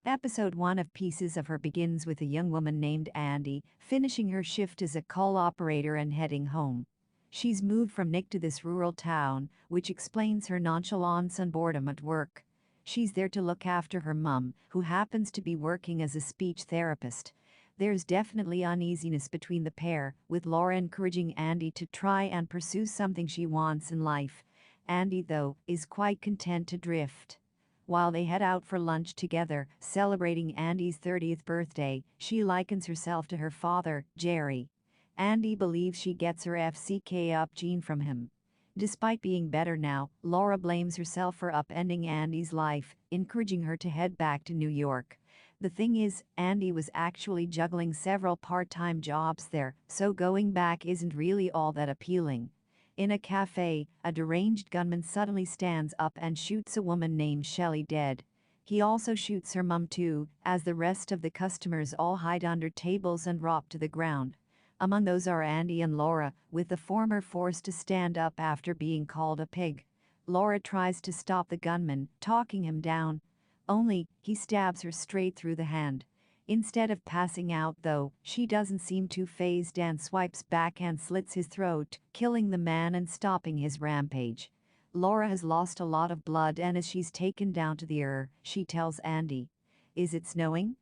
Episode 1 of Pieces of Her begins with a young woman named Andy finishing her shift as a call operator and heading home. She's moved from Nick to this rural town, which explains her nonchalance and boredom at work. She's there to look after her mum, who happens to be working as a speech therapist. There's definitely uneasiness between the pair, with Laura encouraging Andy to try and pursue something she wants in life. Andy, though, is quite content to drift. While they head out for lunch together, celebrating Andy's 30th birthday, she likens herself to her father, Jerry. Andy believes she gets her FCK up gene from him. Despite being better now, Laura blames herself for upending Andy's life, encouraging her to head back to New York. The thing is, Andy was actually juggling several part-time jobs there, so going back isn't really all that appealing. In a cafe, a deranged gunman suddenly stands up and shoots a woman named Shelley dead. He also shoots her mum too, as the rest of the customers all hide under tables and drop to the ground. Among those are Andy and Laura, with the former forced to stand up after being called a pig. Laura tries to stop the gunman, talking him down. Only, he stabs her straight through the hand. Instead of passing out though, she doesn't seem too fazed and swipes back and slits his throat, killing the man and stopping his rampage. Laura has lost a lot of blood and as she's taken down to the she tells Andy. "Is it snowing?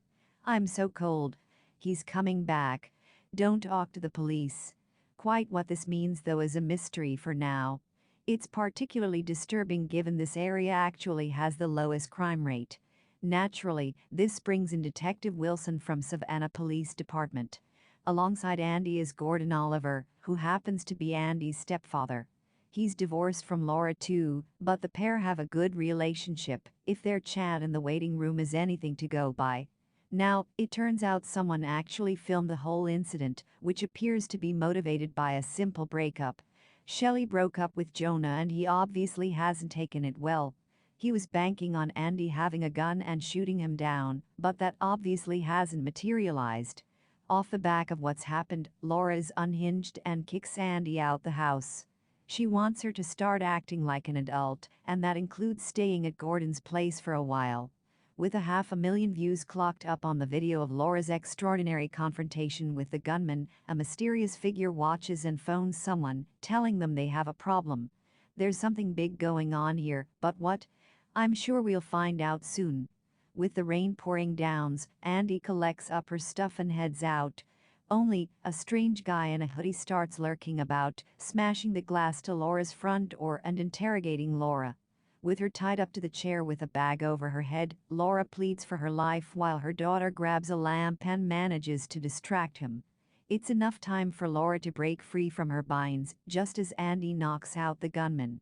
I'm so cold." "He's coming back. Don't talk to the police." Quite what this means though is a mystery for now. It's particularly disturbing given this area actually has the lowest crime rate. Naturally, this brings in Detective Wilson from Savannah Police Department. Alongside Andy is Gordon Oliver, who happens to be Andy's stepfather. He's divorced from Laura too, but the pair have a good relationship, if their chat in the waiting room is anything to go by. Now, it turns out someone actually filmed the whole incident, which appears to be motivated by a simple breakup. Shelley broke up with Jonah and he obviously hasn't taken it well. He was banking on Andy having a gun and shooting him down, but that obviously hasn't materialized. Off the back of what's happened, Laura is unhinged and kicks Andy out the house. She wants her to start acting like an adult, and that includes staying at Gordon's place for a while. With 500,000 views clocked up on the video of Laura's extraordinary confrontation with the gunman, a mysterious figure watches and phones someone, telling them they have a problem. There's something big going on here, but what? I'm sure we'll find out soon. With the rain pouring down, Andy collects up her stuff and heads out. Only, a strange guy in a hoodie starts lurking about, smashing the glass to Laura's front door and interrogating Laura. With her tied up to the chair with a bag over her head, Laura pleads for her life while her daughter grabs a lamp and manages to distract him. It's enough time for Laura to break free from her binds, just as Andy knocks out the gunman.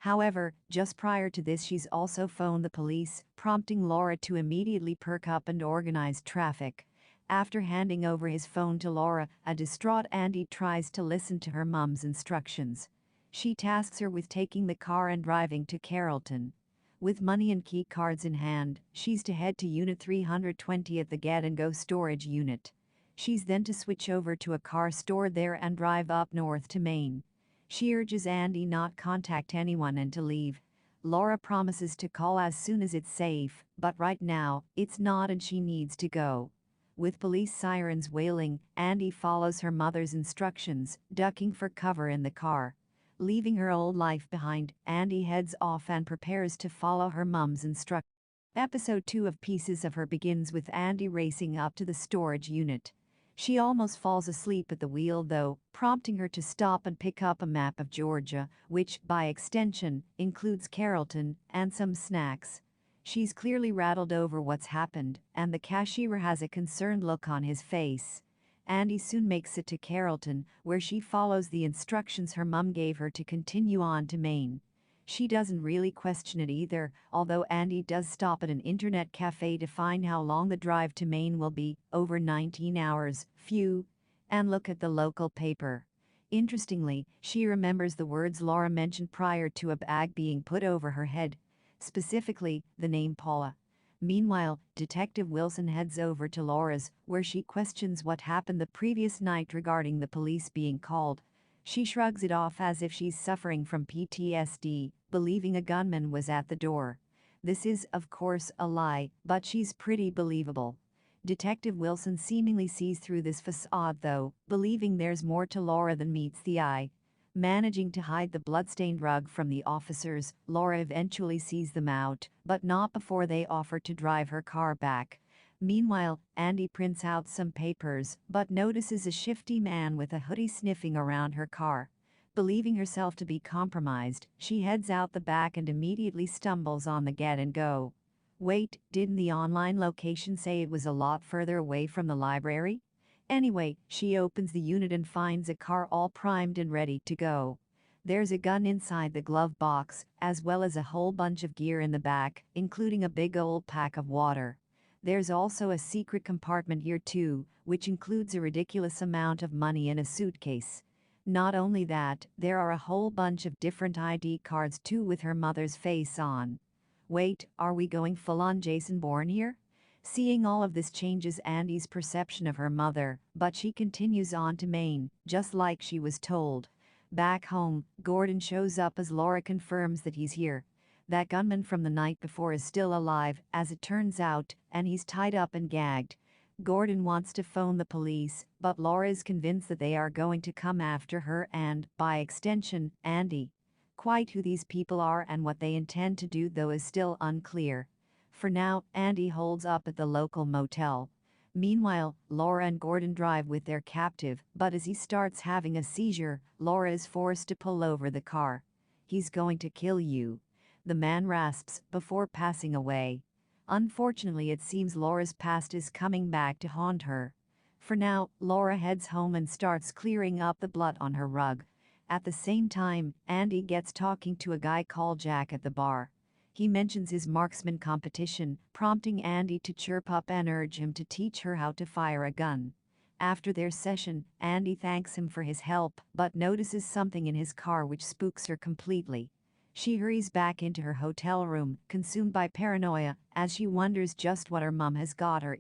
However, just prior to this she's also phoned the police, prompting Laura to immediately perk up and organize traffic. After handing over his phone to Laura, a distraught Andy tries to listen to her mum's instructions. She tasks her with taking the car and driving to Carrollton. With money and key cards in hand, she's to head to Unit 320 at the Get and Go storage unit. She's then to switch over to a car stored there and drive up north to Maine. She urges Andy not contact anyone and to leave. Laura promises to call as soon as it's safe, but right now, it's not and she needs to go. With police sirens wailing, Andy follows her mother's instructions, ducking for cover in the car. Leaving her old life behind, Andy heads off and prepares to follow her mum's instructions. Episode 2 of Pieces of Her begins with Andy racing up to the storage unit. She almost falls asleep at the wheel though, prompting her to stop and pick up a map of Georgia, which, by extension, includes Carrollton, and some snacks. She's clearly rattled over what's happened, and the cashier has a concerned look on his face. Andy soon makes it to Carrollton, where she follows the instructions her mum gave her to continue on to Maine. She doesn't really question it either, although Andy does stop at an internet cafe to find how long the drive to Maine will be, over 19 hours, phew, and look at the local paper. Interestingly, she remembers the words Laura mentioned prior to a bag being put over her head, specifically, the name Paula. Meanwhile, Detective Wilson heads over to Laura's, where she questions what happened the previous night regarding the police being called. She shrugs it off as if she's suffering from PTSD, believing a gunman was at the door. This is, of course, a lie, but she's pretty believable. Detective Wilson seemingly sees through this facade though, believing there's more to Laura than meets the eye. Managing to hide the bloodstained rug from the officers, Laura eventually sees them out, but not before they offer to drive her car back. Meanwhile, Andy prints out some papers, but notices a shifty man with a hoodie sniffing around her car. Believing herself to be compromised, she heads out the back and immediately stumbles on the get and go. Wait, didn't the online location say it was a lot further away from the library? Anyway, she opens the unit and finds a car all primed and ready to go. There's a gun inside the glove box, as well as a whole bunch of gear in the back, including a big old pack of water. There's also a secret compartment here too, which includes a ridiculous amount of money in a suitcase. Not only that, there are a whole bunch of different ID cards too with her mother's face on. Wait, are we going full-on Jason Bourne here? Seeing all of this changes Andy's perception of her mother, but she continues on to Maine, just like she was told. Back home, Gordon shows up as Laura confirms that he's here. That gunman from the night before is still alive, as it turns out, and he's tied up and gagged. Gordon wants to phone the police, but Laura is convinced that they are going to come after her and, by extension, Andy. Quite who these people are and what they intend to do though is still unclear. For now, Andy holds up at the local motel. Meanwhile, Laura and Gordon drive with their captive, but as he starts having a seizure, Laura is forced to pull over the car. "He's going to kill you," the man rasps before passing away. Unfortunately, it seems Laura's past is coming back to haunt her. For now, Laura heads home and starts clearing up the blood on her rug. At the same time, Andy gets talking to a guy called Jack at the bar. He mentions his marksman competition, prompting Andy to chirp up and urge him to teach her how to fire a gun. After their session, Andy thanks him for his help, but notices something in his car which spooks her completely. She hurries back into her hotel room, consumed by paranoia, as she wonders just what her mom has got her.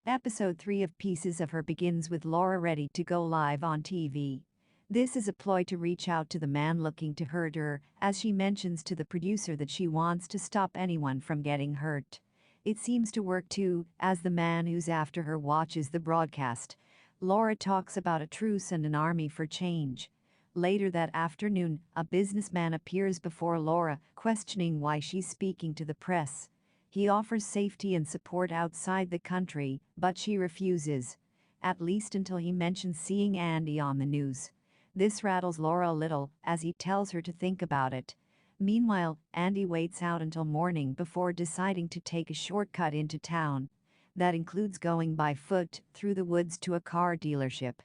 Episode 3 of Pieces of Her begins with Laura ready to go live on TV. This is a ploy to reach out to the man looking to hurt her, as she mentions to the producer that she wants to stop anyone from getting hurt. It seems to work too, as the man who's after her watches the broadcast. Laura talks about a truce and an army for change. Later that afternoon, a businessman appears before Laura, questioning why she's speaking to the press. He offers safety and support outside the country, but she refuses. At least until he mentions seeing Andy on the news. This rattles Laura a little, as he tells her to think about it. Meanwhile, Andy waits out until morning before deciding to take a shortcut into town. That includes going by foot through the woods to a car dealership.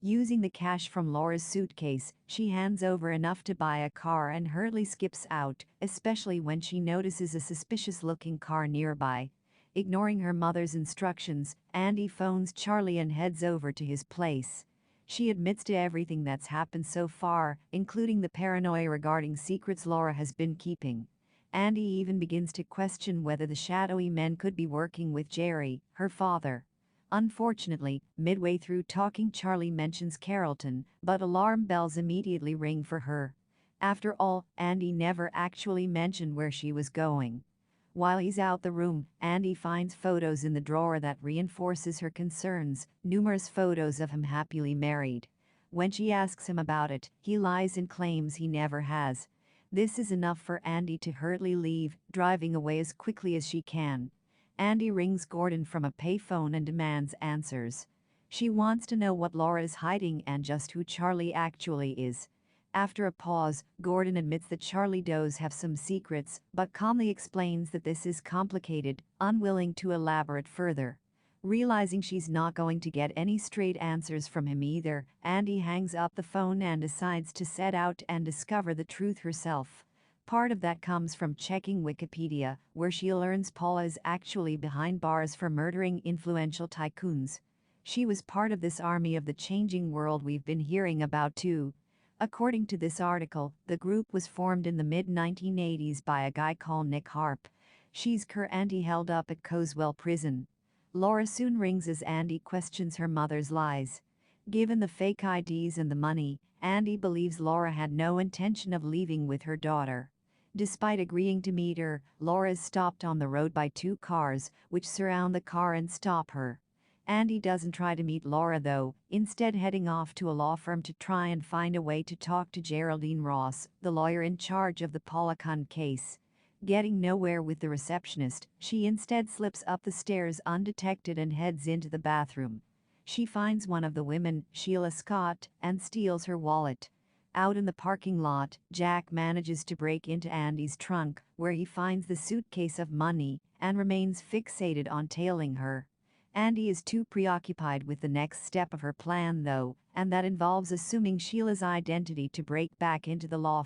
Using the cash from Laura's suitcase, she hands over enough to buy a car and hurriedly skips out, especially when she notices a suspicious-looking car nearby. Ignoring her mother's instructions, Andy phones Charlie and heads over to his place. She admits to everything that's happened so far, including the paranoia regarding secrets Laura has been keeping. Andy even begins to question whether the shadowy men could be working with Jerry, her father. Unfortunately, midway through talking, Charlie mentions Carrollton, but alarm bells immediately ring for her. After all, Andy never actually mentioned where she was going. While he's out the room, Andy finds photos in the drawer that reinforces her concerns, numerous photos of him happily married. When she asks him about it, he lies and claims he never has. This is enough for Andy to hurriedly leave, driving away as quickly as she can. Andy rings Gordon from a payphone and demands answers. She wants to know what Laura is hiding and just who Charlie actually is. After a pause, Gordon admits that Charlie does have some secrets, but calmly explains that this is complicated, unwilling to elaborate further. Realizing she's not going to get any straight answers from him either, Andy hangs up the phone and decides to set out and discover the truth herself. Part of that comes from checking Wikipedia, where she learns Paula is actually behind bars for murdering influential tycoons. She was part of this army of the changing world we've been hearing about too. According to this article, the group was formed in the mid-1980s by a guy called Nick Harp. She's currently held up at Coswell Prison. Laura soon rings as Andy questions her mother's lies. Given the fake IDs and the money, Andy believes Laura had no intention of leaving with her daughter. Despite agreeing to meet her, Laura is stopped on the road by two cars, which surround the car and stop her. Andy doesn't try to meet Laura though, instead heading off to a law firm to try and find a way to talk to Geraldine Ross, the lawyer in charge of the Paula Kuhn case. Getting nowhere with the receptionist, she instead slips up the stairs undetected and heads into the bathroom. She finds one of the women, Sheila Scott, and steals her wallet. Out in the parking lot, Jack manages to break into Andy's trunk, where he finds the suitcase of money and remains fixated on tailing her. Andy is too preoccupied with the next step of her plan though, and that involves assuming Sheila's identity to break back into the law.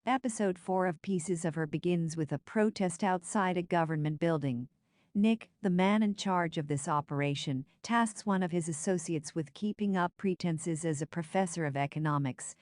Episode 4 of Pieces of Her begins with a protest outside a government building. Nick, the man in charge of this operation, tasks one of his associates with keeping up pretenses as a professor of economics.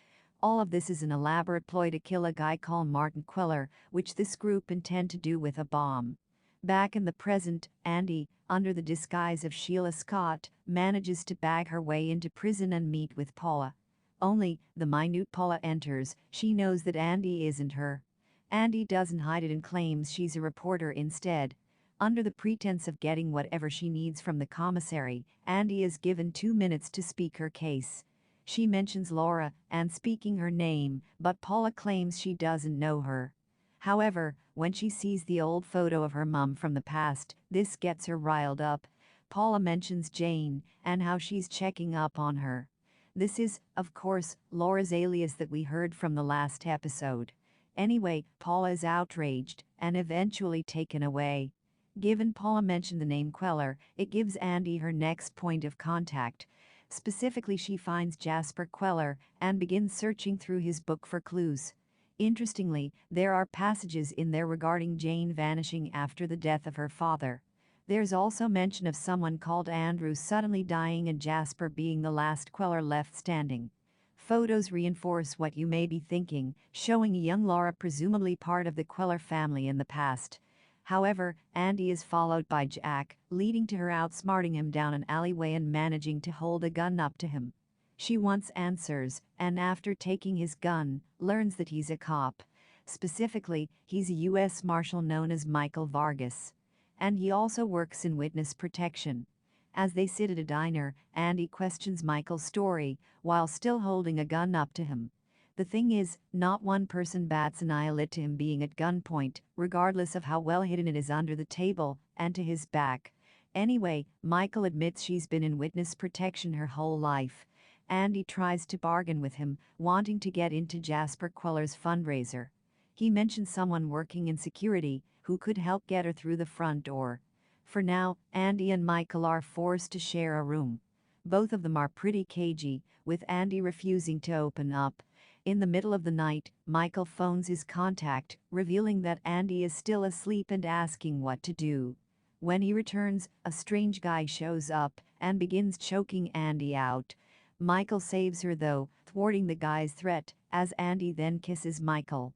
All of this is an elaborate ploy to kill a guy called Martin Queller, which this group intend to do with a bomb. Back in the present, Andy, under the disguise of Sheila Scott, manages to bag her way into prison and meet with Paula. Only, the minute Paula enters, she knows that Andy isn't her. Andy doesn't hide it and claims she's a reporter instead. Under the pretense of getting whatever she needs from the commissary, Andy is given 2 minutes to speak her case. She mentions Laura and speaking her name, but Paula claims she doesn't know her. However, when she sees the old photo of her mum from the past, this gets her riled up. Paula mentions Jane and how she's checking up on her. This is, of course, Laura's alias that we heard from the last episode. Anyway, Paula is outraged and eventually taken away. Given Paula mentioned the name Queller, it gives Andy her next point of contact. Specifically, she finds Jasper Queller and begins searching through his book for clues. Interestingly, there are passages in there regarding Jane vanishing after the death of her father. There's also mention of someone called Andrew suddenly dying and Jasper being the last Queller left standing. Photos reinforce what you may be thinking, showing young Laura presumably part of the Queller family in the past. However, Andy is followed by Jack, leading to her outsmarting him down an alleyway and managing to hold a gun up to him. She wants answers, and after taking his gun, learns that he's a cop. Specifically, he's a U.S. Marshal known as Michael Vargas. And he also works in witness protection. As they sit at a diner, Andy questions Michael's story, while still holding a gun up to him. The thing is, not one person bats an eyelid to him being at gunpoint, regardless of how well hidden it is under the table and to his back. Anyway, Michael admits she's been in witness protection her whole life. Andy tries to bargain with him, wanting to get into Jasper Queller's fundraiser. He mentions someone working in security who could help get her through the front door. For now, Andy and Michael are forced to share a room. Both of them are pretty cagey, with Andy refusing to open up. In the middle of the night, Michael phones his contact, revealing that Andy is still asleep and asking what to do. When he returns, a strange guy shows up and begins choking Andy out. Michael saves her though, thwarting the guy's threat, as Andy then kisses Michael.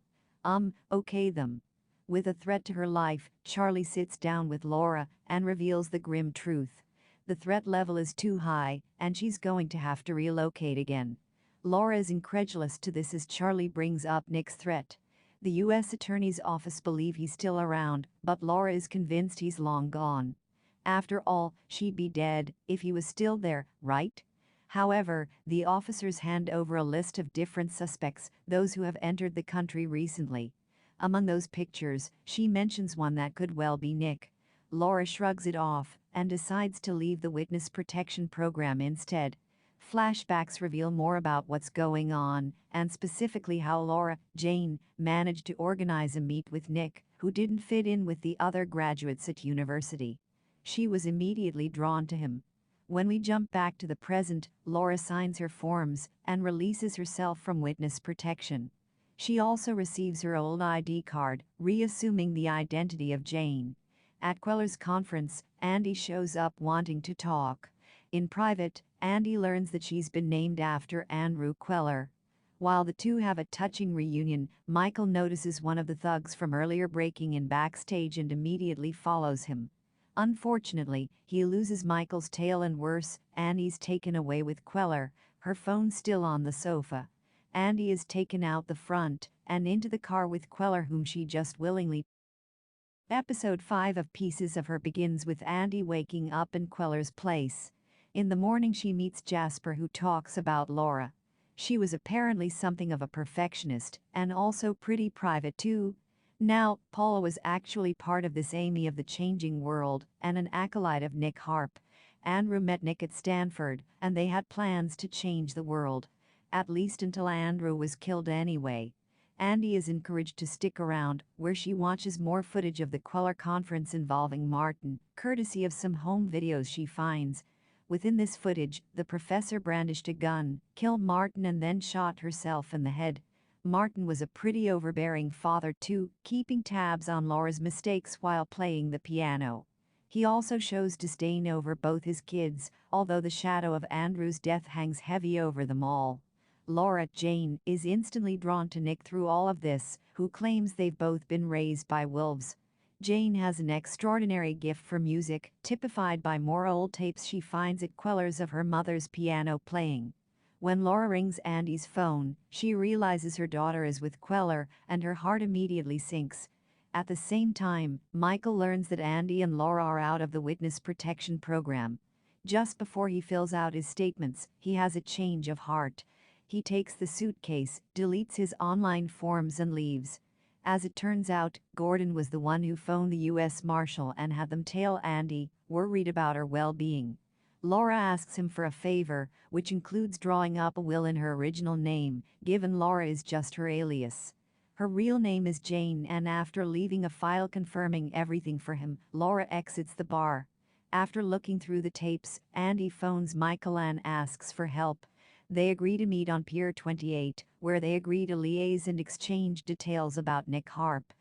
Okay them. With a threat to her life, Charlie sits down with Laura and reveals the grim truth. The threat level is too high, and she's going to have to relocate again. Laura is incredulous to this as Charlie brings up Nick's threat. The U.S. Attorney's Office believe he's still around, but Laura is convinced he's long gone. After all, she'd be dead if he was still there, right? However, the officers hand over a list of different suspects, those who have entered the country recently. Among those pictures, she mentions one that could well be Nick. Laura shrugs it off and decides to leave the witness protection program instead. Flashbacks reveal more about what's going on, and specifically how Laura, Jane, managed to organize a meet with Nick, who didn't fit in with the other graduates at university. She was immediately drawn to him. When we jump back to the present, Laura signs her forms and releases herself from witness protection. She also receives her old ID card, reassuming the identity of Jane. At Queller's conference, Andy shows up wanting to talk. In private, Andy learns that she's been named after Andrew Queller. While the two have a touching reunion, Michael notices one of the thugs from earlier breaking in backstage and immediately follows him. Unfortunately, he loses Michael's tail and worse, Andy's taken away with Queller, her phone still on the sofa. Andy is taken out the front and into the car with Queller, whom she just willingly. Episode 5 of Pieces of Her begins with Andy waking up in Queller's place. In the morning she meets Jasper, who talks about Laura. She was apparently something of a perfectionist and also pretty private too. Now, Paula was actually part of this Amy of the changing world and an acolyte of Nick Harp. Andrew met Nick at Stanford, and they had plans to change the world. At least until Andrew was killed anyway. Andy is encouraged to stick around, where she watches more footage of the Queller conference involving Martin, courtesy of some home videos she finds. Within this footage, the professor brandished a gun, killed Martin and then shot herself in the head. Martin was a pretty overbearing father too, keeping tabs on Laura's mistakes while playing the piano. He also shows disdain over both his kids, although the shadow of Andrew's death hangs heavy over them all. Laura, Jane, is instantly drawn to Nick through all of this, who claims they've both been raised by wolves. Jane has an extraordinary gift for music, typified by more old tapes she finds at Queller's of her mother's piano playing. When Laura rings Andy's phone, she realizes her daughter is with Queller, and her heart immediately sinks. At the same time, Michael learns that Andy and Laura are out of the witness protection program. Just before he fills out his statements, he has a change of heart. He takes the suitcase, deletes his online forms and leaves. As it turns out, Gordon was the one who phoned the U.S. Marshal and had them tail Andy, worried about her well-being. Laura asks him for a favor, which includes drawing up a will in her original name, given Laura is just her alias. Her real name is Jane, and after leaving a file confirming everything for him, Laura exits the bar. After looking through the tapes, Andy phones Michael and asks for help. They agree to meet on Pier 28, where they agree to liaise and exchange details about Nick Harp.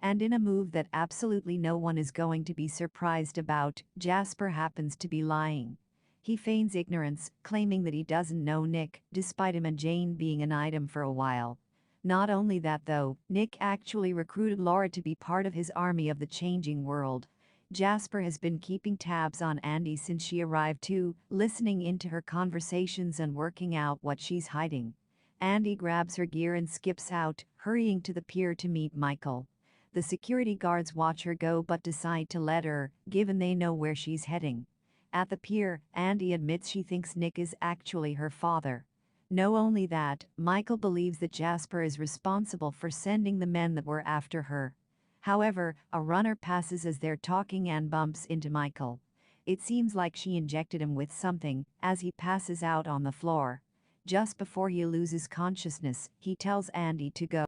And in a move that absolutely no one is going to be surprised about, Jasper happens to be lying. He feigns ignorance, claiming that he doesn't know Nick, despite him and Jane being an item for a while. Not only that though, Nick actually recruited Laura to be part of his army of the changing world. Jasper has been keeping tabs on Andy since she arrived too, listening into her conversations and working out what she's hiding. Andy grabs her gear and skips out, hurrying to the pier to meet Michael. The security guards watch her go but decide to let her, given they know where she's heading. At the pier, Andy admits she thinks Nick is actually her father. No only that, Michael believes that Jasper is responsible for sending the men that were after her. However, a runner passes as they're talking and bumps into Michael. It seems like she injected him with something, as he passes out on the floor. Just before he loses consciousness, he tells Andy to go.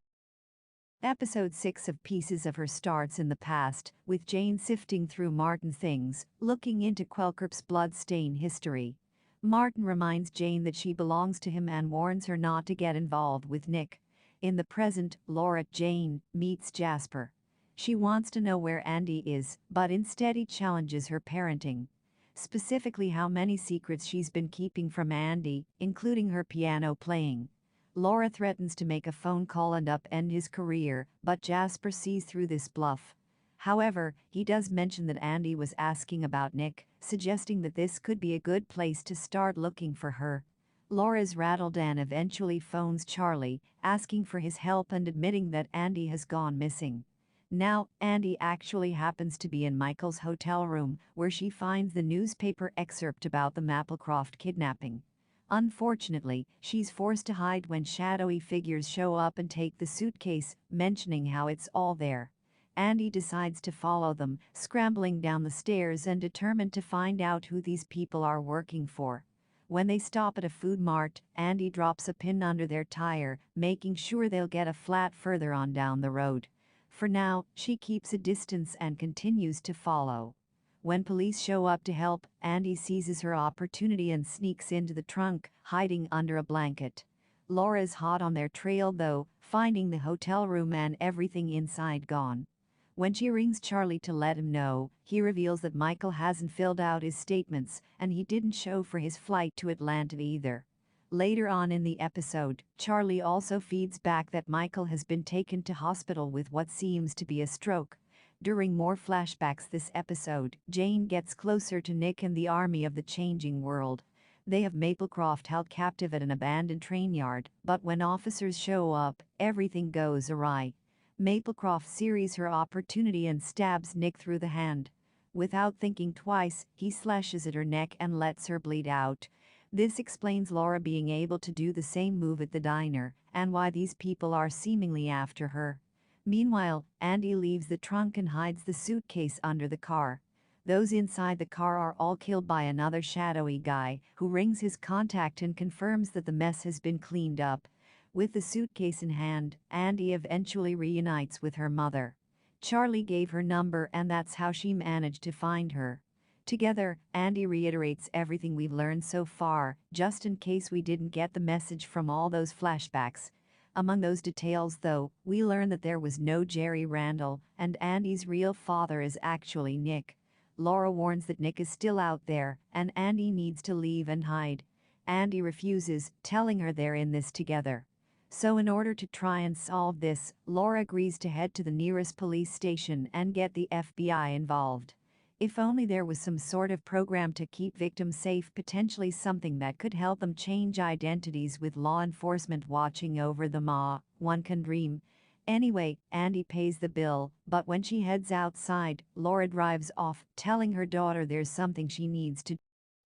Episode 6 of Pieces of Her starts in the past, with Jane sifting through Martin's things, looking into Quelker's blood-stained history. Martin reminds Jane that she belongs to him and warns her not to get involved with Nick. In the present, Laura, Jane, meets Jasper. She wants to know where Andy is, but instead he challenges her parenting. Specifically how many secrets she's been keeping from Andy, including her piano playing. Laura threatens to make a phone call and upend his career, but Jasper sees through this bluff. However, he does mention that Andy was asking about Nick, suggesting that this could be a good place to start looking for her. Laura's rattled and eventually phones Charlie, asking for his help and admitting that Andy has gone missing. Now, Andy actually happens to be in Michael's hotel room, where she finds the newspaper excerpt about the Maplecroft kidnapping. Unfortunately, she's forced to hide when shadowy figures show up and take the suitcase, mentioning how it's all there. Andy decides to follow them, scrambling down the stairs and determined to find out who these people are working for. When they stop at a food mart, Andy drops a pin under their tire, making sure they'll get a flat further on down the road. For now, she keeps a distance and continues to follow. When police show up to help, Andy seizes her opportunity and sneaks into the trunk, hiding under a blanket. Laura's hot on their trail though, finding the hotel room and everything inside gone. When she rings Charlie to let him know, he reveals that Michael hasn't filled out his statements and he didn't show for his flight to Atlanta either. Later on in the episode, Charlie also feeds back that Michael has been taken to hospital with what seems to be a stroke. During more flashbacks this episode, Jane gets closer to Nick and the army of the changing world. They have Maplecroft held captive at an abandoned train yard, but when officers show up, everything goes awry. Maplecroft seizes her opportunity and stabs Nick through the hand. Without thinking twice, he slashes at her neck and lets her bleed out. This explains Laura being able to do the same move at the diner, and why these people are seemingly after her. Meanwhile, Andy leaves the trunk and hides the suitcase under the car. Those inside the car are all killed by another shadowy guy, who rings his contact and confirms that the mess has been cleaned up. With the suitcase in hand, Andy eventually reunites with her mother. Charlie gave her number and that's how she managed to find her. Together, Andy reiterates everything we've learned so far, just in case we didn't get the message from all those flashbacks. Among those details, though, we learn that there was no Jerry Randall, and Andy's real father is actually Nick. Laura warns that Nick is still out there, and Andy needs to leave and hide. Andy refuses, telling her they're in this together. So in order to try and solve this, Laura agrees to head to the nearest police station and get the FBI involved. If only there was some sort of program to keep victims safe, potentially something that could help them change identities with law enforcement watching over them. One can dream. Anyway, Andy pays the bill, but when she heads outside, Laura drives off, telling her daughter there's something she needs to do.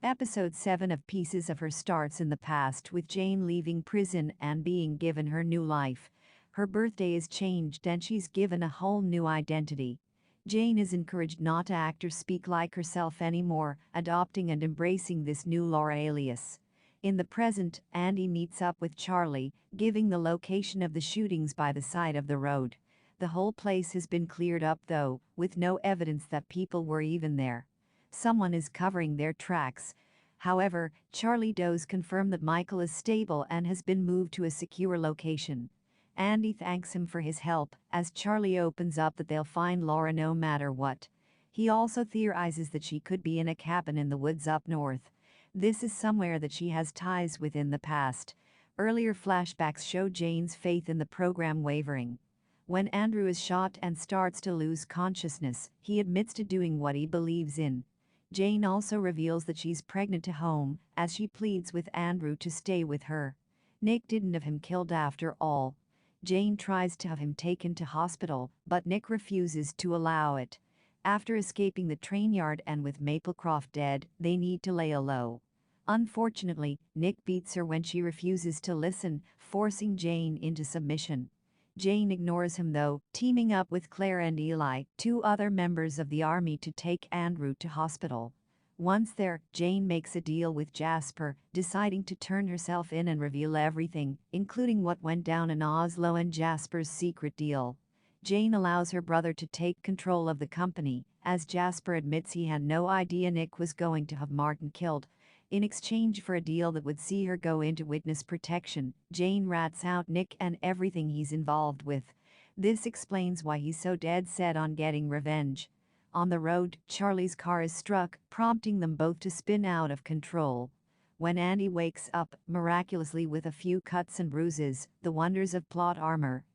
Episode 7 of Pieces of Her starts in the past with Jane leaving prison and being given her new life. Her birthday is changed and she's given a whole new identity. Jane is encouraged not to act or speak like herself anymore, adopting and embracing this new Laura alias. In the present, Andy meets up with Charlie, giving the location of the shootings by the side of the road. The whole place has been cleared up though, with no evidence that people were even there. Someone is covering their tracks. However, Charlie does confirm that Michael is stable and has been moved to a secure location. Andy thanks him for his help, as Charlie opens up that they'll find Laura no matter what. He also theorizes that she could be in a cabin in the woods up north. This is somewhere that she has ties with in the past. Earlier flashbacks show Jane's faith in the program wavering. When Andrew is shot and starts to lose consciousness, he admits to doing what he believes in. Jane also reveals that she's pregnant to home, as she pleads with Andrew to stay with her. Nick didn't have him killed after all. Jane tries to have him taken to hospital, but Nick refuses to allow it. After escaping the train yard and with Maplecroft dead, they need to lay low. Unfortunately, Nick beats her when she refuses to listen, forcing Jane into submission. Jane ignores him though, teaming up with Claire and Eli, two other members of the army, to take Andrew to hospital. Once there, Jane makes a deal with Jasper, deciding to turn herself in and reveal everything, including what went down in Oslo and Jasper's secret deal. Jane allows her brother to take control of the company, as Jasper admits he had no idea Nick was going to have Martin killed. In exchange for a deal that would see her go into witness protection, Jane rats out Nick and everything he's involved with. This explains why he's so dead set on getting revenge. On the road, Charlie's car is struck, prompting them both to spin out of control. When Andy wakes up, miraculously with a few cuts and bruises, the wonders of plot armor,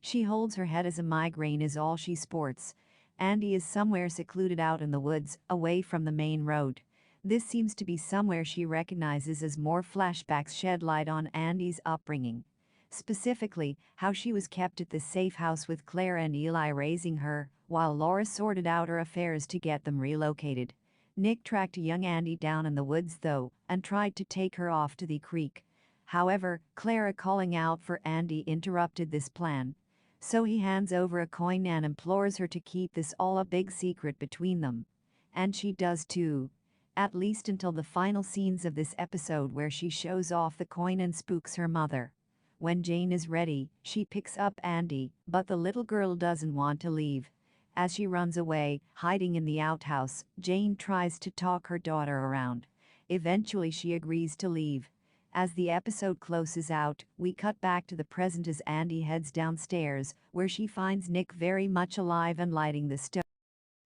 she holds her head as a migraine is all she sports. Andy is somewhere secluded out in the woods, away from the main road. This seems to be somewhere she recognizes as more flashbacks shed light on Andy's upbringing. Specifically, how she was kept at the safe house with Claire and Eli raising her, while Laura sorted out her affairs to get them relocated. Nick tracked young Andy down in the woods though, and tried to take her off to the creek. However, Clara calling out for Andy interrupted this plan. So he hands over a coin and implores her to keep this all a big secret between them. And she does too. At least until the final scenes of this episode where she shows off the coin and spooks her mother. When Jane is ready, she picks up Andy, but the little girl doesn't want to leave. As she runs away, hiding in the outhouse, Jane tries to talk her daughter around. Eventually she agrees to leave. As the episode closes out, we cut back to the present as Andy heads downstairs, where she finds Nick very much alive and lighting the stove.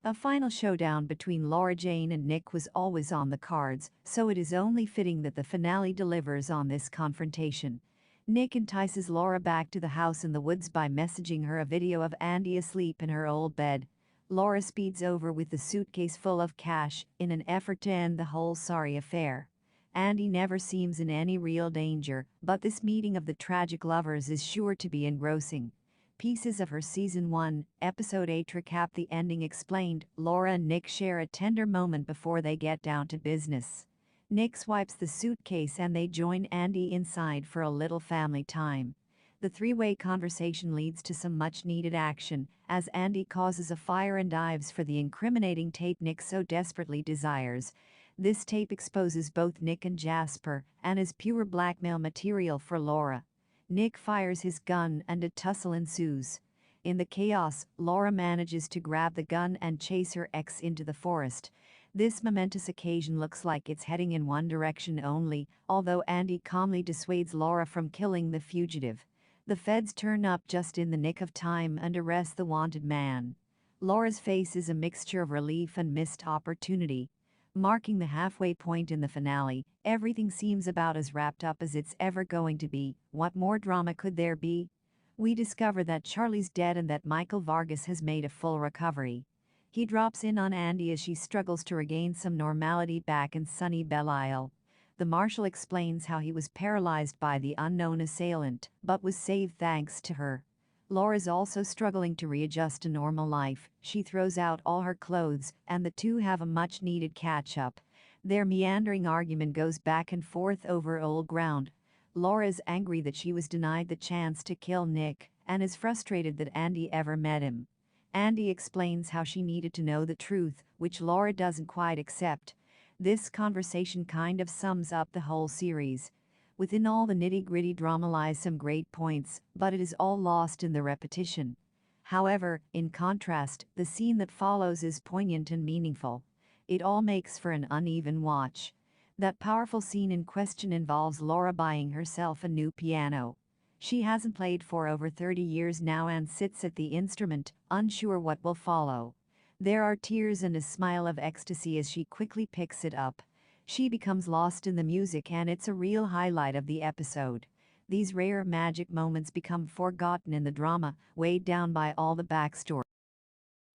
A final showdown between Laura Jane and Nick was always on the cards, so it is only fitting that the finale delivers on this confrontation. Nick entices Laura back to the house in the woods by messaging her a video of Andy asleep in her old bed. Laura speeds over with the suitcase full of cash, in an effort to end the whole sorry affair. Andy never seems in any real danger, but this meeting of the tragic lovers is sure to be engrossing. Pieces of Her Season 1, Episode 8 recap the ending explained. Laura and Nick share a tender moment before they get down to business. Nick swipes the suitcase and they join Andy inside for a little family time. The three-way conversation leads to some much-needed action, as Andy causes a fire and dives for the incriminating tape Nick so desperately desires. This tape exposes both Nick and Jasper and is pure blackmail material for Laura. Nick fires his gun and a tussle ensues. In the chaos, Laura manages to grab the gun and chase her ex into the forest. This momentous occasion looks like it's heading in one direction only, although Andy calmly dissuades Laura from killing the fugitive. The feds turn up just in the nick of time and arrest the wanted man. Laura's face is a mixture of relief and missed opportunity. Marking the halfway point in the finale, everything seems about as wrapped up as it's ever going to be. What more drama could there be? We discover that Charlie's dead and that Michael Vargas has made a full recovery. He drops in on Andy as she struggles to regain some normality back in sunny Belle Isle. The marshal explains how he was paralyzed by the unknown assailant, but was saved thanks to her. Laura's also struggling to readjust to normal life. She throws out all her clothes, and the two have a much-needed catch-up. Their meandering argument goes back and forth over old ground. Laura's angry that she was denied the chance to kill Nick, and is frustrated that Andy ever met him. Andy explains how she needed to know the truth, which Laura doesn't quite accept. This conversation kind of sums up the whole series. Within all the nitty-gritty drama lies some great points, but it is all lost in the repetition. However, in contrast, the scene that follows is poignant and meaningful. It all makes for an uneven watch. That powerful scene in question involves Laura buying herself a new piano. She hasn't played for over 30 years now and sits at the instrument, unsure what will follow. There are tears and a smile of ecstasy as she quickly picks it up. She becomes lost in the music and it's a real highlight of the episode. These rare magic moments become forgotten in the drama, weighed down by all the backstory.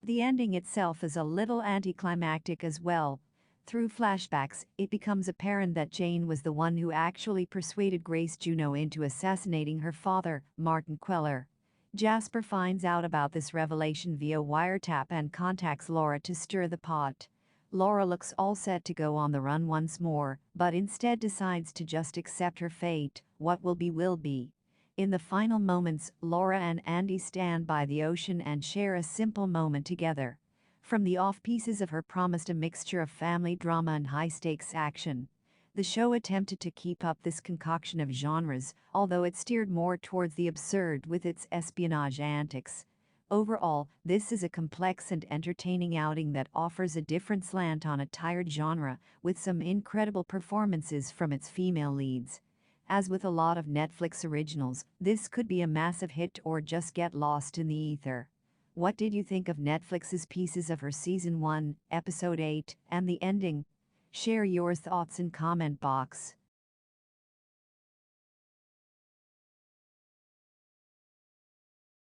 The ending itself is a little anticlimactic as well. Through flashbacks, it becomes apparent that Jane was the one who actually persuaded Grace Juno into assassinating her father, Martin Queller. Jasper finds out about this revelation via wiretap and contacts Laura to stir the pot. Laura looks all set to go on the run once more, but instead decides to just accept her fate. What will be will be. In the final moments, Laura and Andy stand by the ocean and share a simple moment together. From the off, Pieces of Her promised a mixture of family drama and high-stakes action. The show attempted to keep up this concoction of genres, although it steered more towards the absurd with its espionage antics. Overall, this is a complex and entertaining outing that offers a different slant on a tired genre, with some incredible performances from its female leads. As with a lot of Netflix originals, this could be a massive hit or just get lost in the ether. What did you think of Netflix's Pieces of Her Season 1, Episode 8, and the ending? Share your thoughts in comment box.